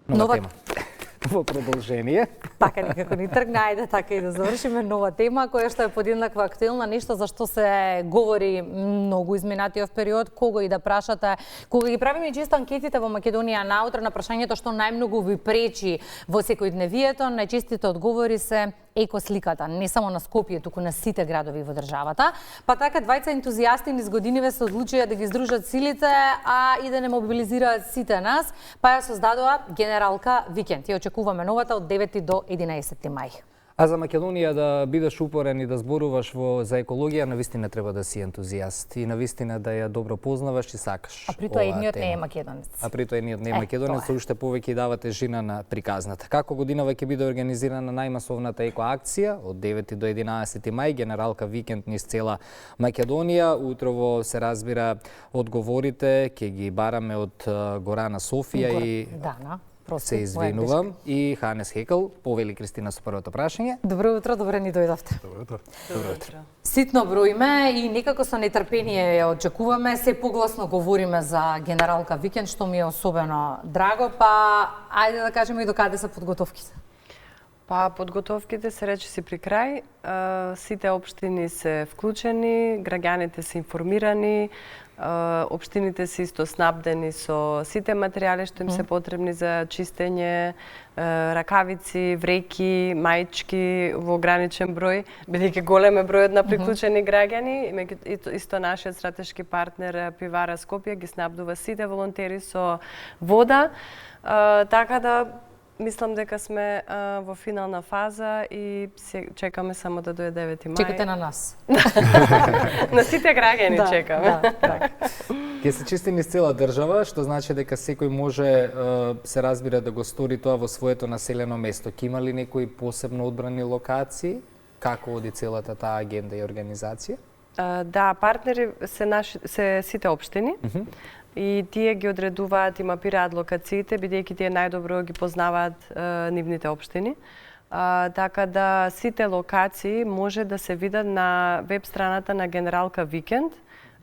Нова тема. Во продолжение. Така некако ни тргна, ајде така и да завршиме нова тема која што е подеднаква актуелна, нешто за што се говори многу изминатиот период, кого и да прашате, кога ги правиме чисто анкетите во Македонија наутро на прашањето што најмногу ви пречи во секојдневието, најчестите одговори се екосликата, не само на Скопје, туку на сите градови во државата. Па така двајца ентузијасти низ годиниве се одлучија да ги здружат силите, а и да не мобилизираат сите нас, па ја создадоа Генералка Викенд. Ја очекуваме новата од 9 до 11 мај. А за Македонија да бидеш упорен и да зборуваш за екологија, навистина треба да си ентузијаст и навистина да ја добро познаваш и сакаш. А притоа едниот не е македонец. А притоа едниот не е македонец, уште повеќе дава тежина на приказната. Како годинава ќе биде организирана најмасовната екоакција од 9 до 11 мај, Генералка Викенд низ цела Македонија. Утрово се разбира одговорите, ќе ги бараме од Горана Софија и Дана. Се извинувам. И Ханес Хекел, повели Кристина со првото прашање. Добро утро, добре ни дојдовте. Добро утро. Добро утро. Ситно броиме и некако со нетрпение ја очекуваме, се погласно говориме за Генералка Викенд, што ми е особено драго, па ајде да кажеме и до каде се подготовките. Па подготовките се речиси при крај, сите општини се вклучени, граѓаните се информирани, општините се исто снабдени со сите материјали што им се потребни за чистење, ракавици, вреки, маички во ограничен број, бидејќи голем е бројот на приклучени граѓани, исто нашиот стратешки партнер Пивара Скопје ги снабдува сите волонтери со вода, така да мислам дека сме во финална фаза и чекаме само да дојде 9 мај. Чекате на нас. На сите граѓани чекаме. Да. Ке се чисти низ цела држава, што значи дека секој може, се разбира, да го стори тоа во своето населено место. Ке има ли некои посебно одбрани локации? Како оди целата таа агенда и организација? Да, партнери се сите општини. И тие ги одредуваат и мапираат локациите, бидејќи тие најдобро ги познаваат нивните општини. Така да сите локации може да се видат на веб страната на Генералка Викенд.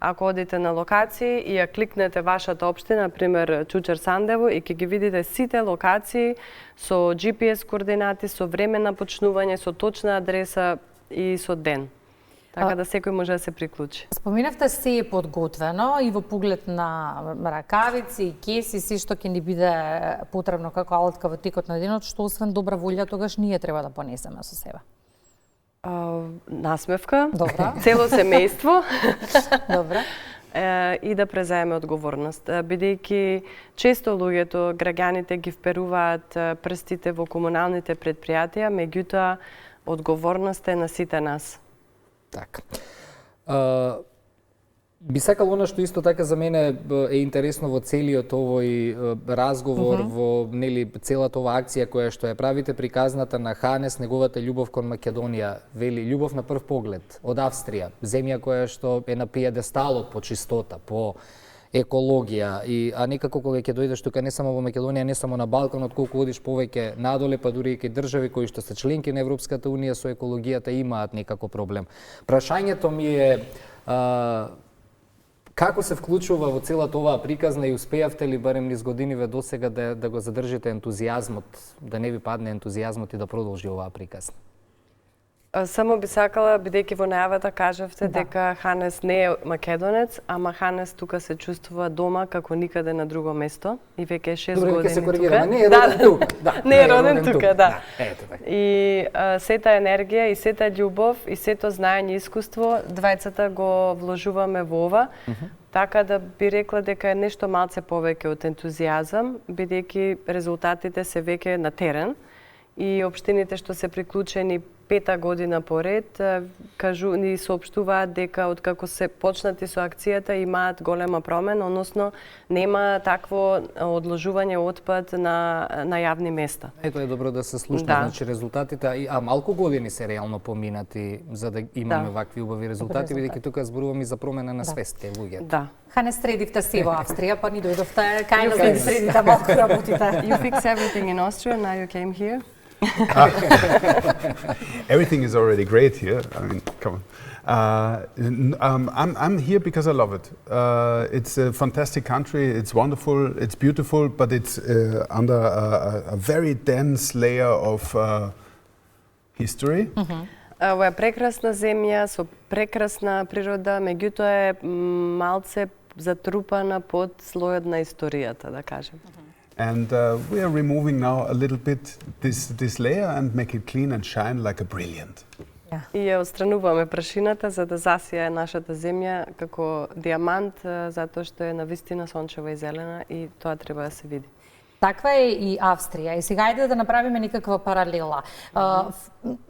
Ако одите на локации и ја кликнете вашата општина, например Чучер Сандево, и ќе ги видите сите локации со GPS координати, со време на почнување, со точна адреса и со ден. Така да секој може да се приклучи. Споминавте се е подготвено и во поглед на ракавици и кеси, се што ќе ни биде потребно како алатка во текот на денот, што освен добра волја тогаш ние треба да понесеме со себе. Насмевка, добра, цело семејство. Добра. И да презееме одговорност, бидејќи често луѓето, граѓаните ги вперуваат прстите во комуналните предпријатија, меѓутоа одговорноста е на сите нас. Така. Би сакал она што исто така за мене е интересно во целиот овој разговор, во целата оваа акција која што ја правите, приказната на Ханес, неговата љубов кон Македонија, вели љубов на прв поглед, од Австрија, земја која што е на пиедесталот по чистота, по екологија, а некако кога ќе дојдеш тука не само во Македонија, не само на Балканот, колку одиш повеќе надоле, па дури и кај држави кои што се членки на Европската Унија со екологијата имаат некако проблем. Прашањето ми е како се вклучува во целата оваа приказна и успеавте ли барем низ годиниве досега да го задржите ентузијазмот, да не ви падне ентузијазмот и да продолжи оваа приказна? Само би сакала, бидејќи во најавата кажавте дека Ханес не е македонец, ама Ханес тука се чувствува дома како никаде на друго место и веќе 6 години тука. Добре, ќе се коригираме, не е роден тука. Не е роден тука, да. Ето така. И сета енергија и сета љубов и сето знаење и искуство, двајцата го вложуваме во ова. Така да би рекла дека е нешто малце повеќе од ентузијазам, бидејќи резултатите се веќе на терен и општините што се приклучени 5-та година поред ни соопштуваат дека откако се почнати со акцијата имаат голема промена, односно нема такво одложување отпад на јавни места. Ето е добро да се слушна, значи резултатите, а малку години се реално поминати за да имаме вакви убави резултати, бидејќи тука зборуваме за промена на свест кај луѓето. Да. Ханес средивте се во Австрија, па ни дојдовте кај нас да средите малку работите. You fix everything in Austria, now you came here. Everything is already great here. I mean, come on. I'm here because I love it. It's a fantastic country. It's wonderful. It's beautiful, but it's under a very dense layer of history. Ова е прекрасна земја со прекрасна природа, меѓутоа е малце затрупана под слојот на историјата, да кажем. And we are removing now a little bit this layer and make it clean and shine like a brilliant. И ја отстрануваме прашината за да засија нашата земја како диамант, затоа што е навистина сончева и зелена и тоа треба да се види. Таква е и Австрија. И сега ајде да направиме некаква паралела.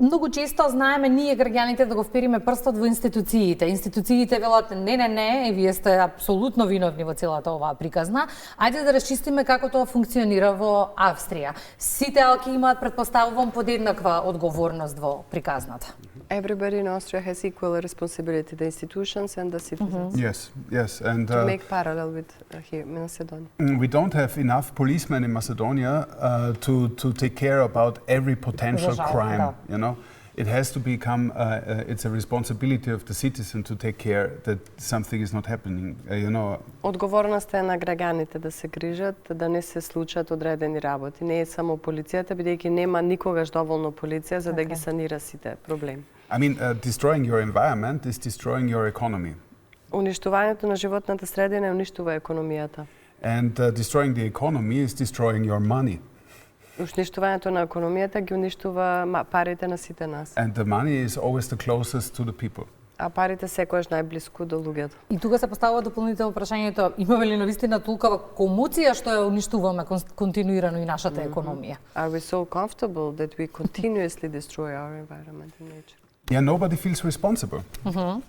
Многу често знаеме ние граѓаните да го впериме прстот во институциите. Институциите велат не, вие сте апсолутно виновни во целата оваа приказна. Ајде да расчистиме како тоа функционира во Австрија. Сите алки имаат, предпоставувам, подеднаква одговорност во приказната. Everybody in Austria has equal responsibility, the institutions and the citizens. Yes, and To make parallel with here in Macedonia. we don't have enough policemen in Macedonia to take care about every potential crime. You know, it has to become it's a responsibility of the citizen to take care that something is not happening. You know. Одговорноста е на граѓаните да се грижат, да не се случат одредени работи. Не е само полицијата, бидејќи нема никогаш доволно полиција за да ги санира сите проблеми. I mean, destroying your environment is destroying your economy. Уништувањето на животната средина уништува економијата. And destroying the economy is destroying your money. Уништувањето на економијата ги уништува парите на сите нас. And the money is always the closest to the people. А парите секогаш најблиску до луѓето. И тука се поставува дополнително прашањето, имаме ли навистина толкова комуција што ја уништуваме континуирано и нашата економија? Are we so comfortable that we continuously destroy our environment and nature? Yeah, nobody feels responsible.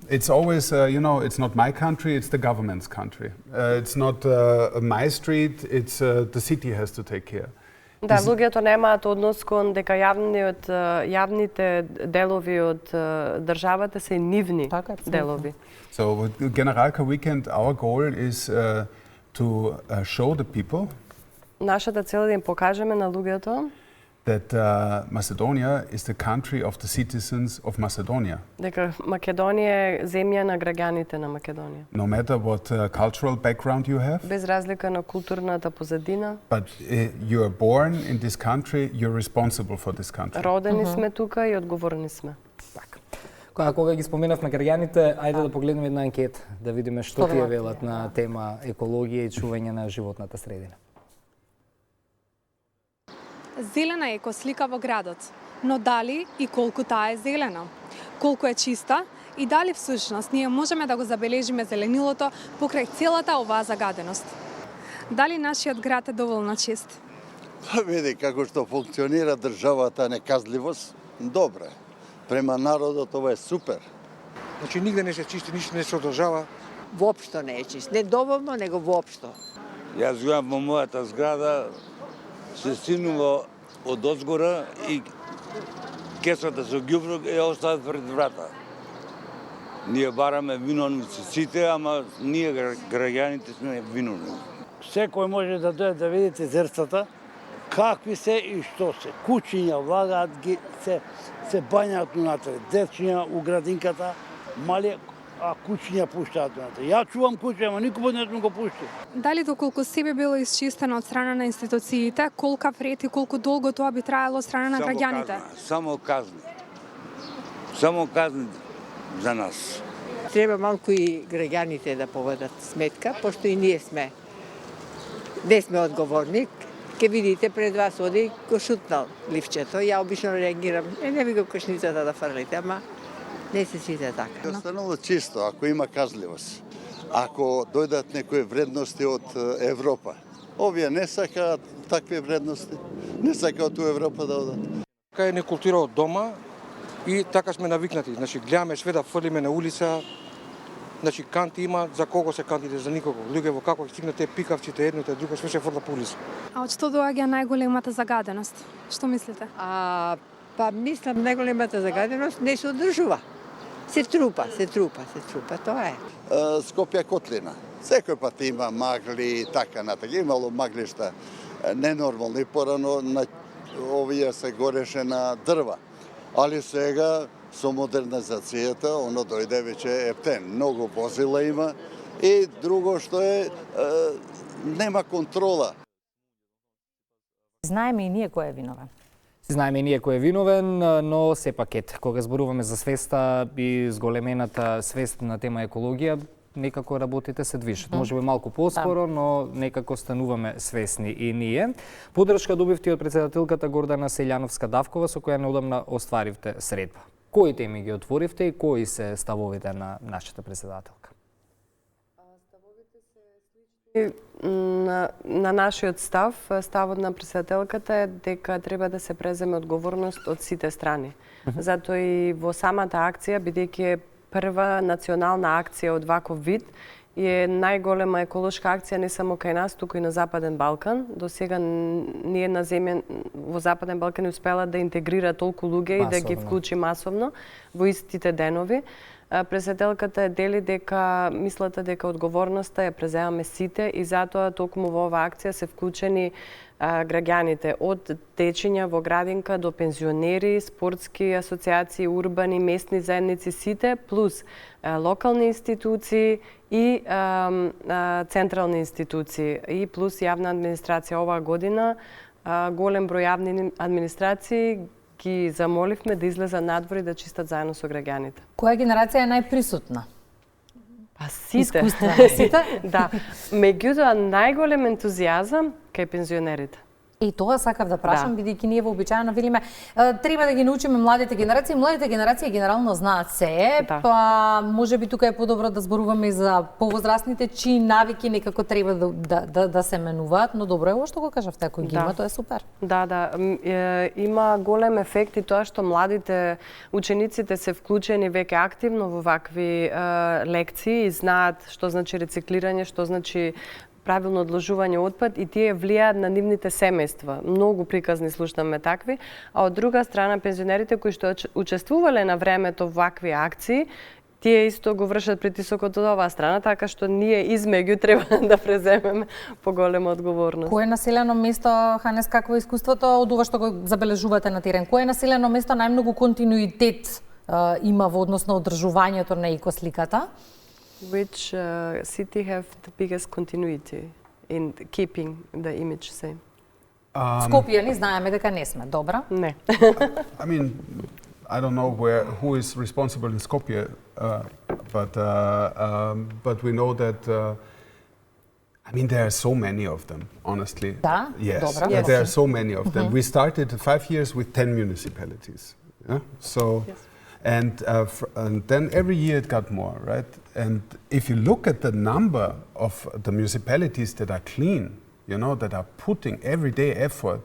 It's always, you know, it's not my country, it's the government's country. It's not my street, it's the city has to take care. Да, луѓето немаат однос кон дека јавните делови од државата се нивни делови. So with Generalka Weekend, our goal is to show the people Нашата цел е да им покажеме на луѓето that Macedonia is the country of the citizens of Macedonia. дека Македонија е земја на граѓаните на Македонија. No matter what cultural background you have, Без разлика на културната позадина, but you are born in this country, you're responsible for this country. родени сме тука и одговорни сме. Кога ги споменавме граѓаните, ајде да погледнеме една анкета, да видиме што тие велат на тема екологија и чување на животната средина. Зелена екослика во градот, но дали и колку таа е зелена? Колку е чиста и дали всушност ние можеме да го забележиме зеленилото покрај целата оваа загаденост? Дали нашиот град е доволно чист? Види како што функционира државата неказливост, добре. Према народот ова е супер. Значи нигде не се чисти, ништо не се одржава. Воопшто не е чист. Не доволно, него воопшто. Јас живеам во мојата зграда, се синува од озгора и кесата со ѓубро ја остават пред врата. Ние бараме виновници сите, ама ние граѓаните сме виновни. Секој може да дојде да видите зерцата, какви се и што се. Кучиња влагаат ги, се бањаат унатре. Дечиња у градинката, мали, а кучиња пуштаат унатре. Ја чувам кучиња, ама никој не го пушти. Дали доколку себе било исчистено од страна на институциите, колка пред и колку долго тоа би траело од страна на граѓаните? Само казни. Само казни за нас. Треба малку и граѓаните да поведат сметка, пошто и ние не сме одговорни. Ке видите пред вас оди го шутнал ливчето. Ја обично реагирам, не ви го кошницата да фрлите, ама не се сите така. Останало чисто, ако има казливост. Ако дојдат некои вредности од Европа. Овие не сакаат такви вредности, не сакаат у Европа да одат. Така е не култура од дома и така сме навикнати. Значи гледаме све да фрлиме на улица. Значи канти има, за кого се кантите, за никого. Луѓе во како стигнат те пикавците, едното и друго, све се фрла по улица. А од што доаѓа најголемата загаденост? Што мислите? Па мислам најголемата загаденост не се одржува. Се трупа, тоа е. Скопје котлина. Секој пат има магли и така натака. Имало маглишта ненормални, порано на овие се гореше на дрва. Али сега со модернизацијата, оно дојде веќе ептен. Многу возила има и друго што е, нема контрола. Знаеме и ние кој е виновен. Знаеме и ние кој е виновен, но сепак кога зборуваме за свеста и зголемената свест на тема екологија, некако работите се движат. Може би малку поспоро, но некако стануваме свесни и ние. Поддршка добивте од председателката Гордана Селјановска-Давкова, со која неодамна остваривте средба. Кои теми ги отворивте и кои се ставовите на нашата председателка? На нашиот ставот на председателката е дека треба да се преземе одговорност од сите страни. Затоа и во самата акција, бидејќи е прва национална акција од ваков вид, и е најголема еколошка акција не само кај нас, туку и на Западен Балкан. До сега ни една земја во Западен Балкан не успела да интегрира толку луѓе и да ги вклучи масовно во истите денови. Председателката дели дека мислата дека одговорноста ја преземаме сите и затоа токму во оваа акција се вклучени граѓаните од течења во градинка до пензионери, спортски асоциации, урбани, местни заедници, сите, плюс локални институции и централни институции и плюс јавна администрација. Оваа година голем број јавни администрации ги замоливме да излезат надвор и да чистат заедно со граѓаните. Која генерација е најприсутна? Па сите. Сите? Да. Меѓутоа, најголем ентузијазам кај пензионерите. И тоа сакав да прашам, бидејќи ние вообичаено велиме треба да ги научиме младите генерации. Младите генерации генерално знаат се, па можеби тука е подобро да зборуваме и за повозрастните чии навики некако треба да се менуваат, но добро е ова што го кажавте, ако ги има, тоа е супер. Да, има голем ефект и тоа што младите учениците се вклучени веќе активно во вакви лекции и знаат што значи рециклирање, што значи правилно одложување отпад и тие влијаат на нивните семејства. Многу приказни слушнаме такви, а од друга страна пензионерите кои што учествувале на времето во вакви акции, тие исто го вршат притисокот од оваа страна, така што ние измеѓу треба да преземеме поголема одговорност. Кое населено место, Ханес, какво е искуството од ова што го забележувате на терен? Кое населено место најмногу континуитет има во однос на одржувањето на екосликата? Which city have the biggest continuity in keeping the image same? Скопје ни знаеме дека не сме, добра? Не. I mean, I don't know who is responsible in Skopje, but we know that I mean, there are so many of them, honestly. Da? Yes, Dobra. Yes. There are so many of them. We started 5 years with 10 municipalities. Yeah? So, and then every year it got more, right? And if you look at the number of the municipalities that are clean, you know, that are putting everyday effort,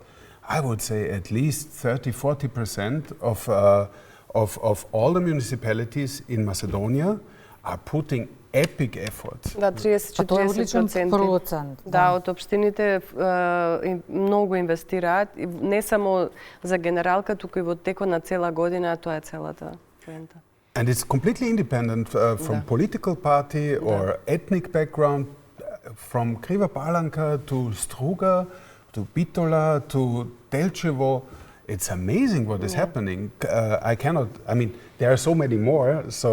I would say at least 30-40% of all the municipalities in Macedonia are putting epic efforts. Да, 30-40%. Да, од општините многу инвестираат, не само за генералка, туку и во текот на цела година, тоа е целата поента. And it's completely independent from political party or ethnic background, from Kriva Palanka to Struga, to Bitola, to Delčevo. It's amazing what is happening. I mean, there are so many more, so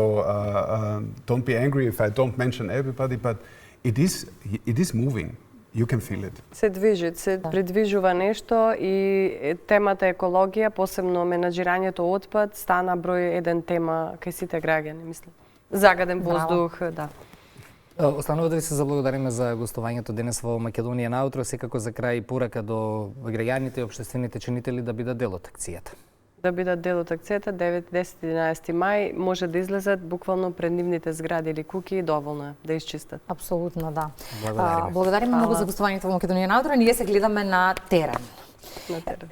don't be angry if I don't mention everybody, but it is moving. You can feel it. Се движи, се придвижува нешто и темата екологија, посебно менаџирањето отпад, стана број еден тема кај сите граѓани, мислам. Загаден воздух, да. Останува да ви се заблагодариме за гостувањето денес во Македонија наутро, секако за крај порака до граѓаните и општествените чинители да бидат дел од акцијата. Да бидат дел од акцијата 9, 10, 11 мај може да излезат буквално пред нивните згради или куки и доволно е да изчистат. Апсолутно, да. Благодариме. Благодариме многу за гостувањето во Македонија наутро. Ние се гледаме на терен. На терен.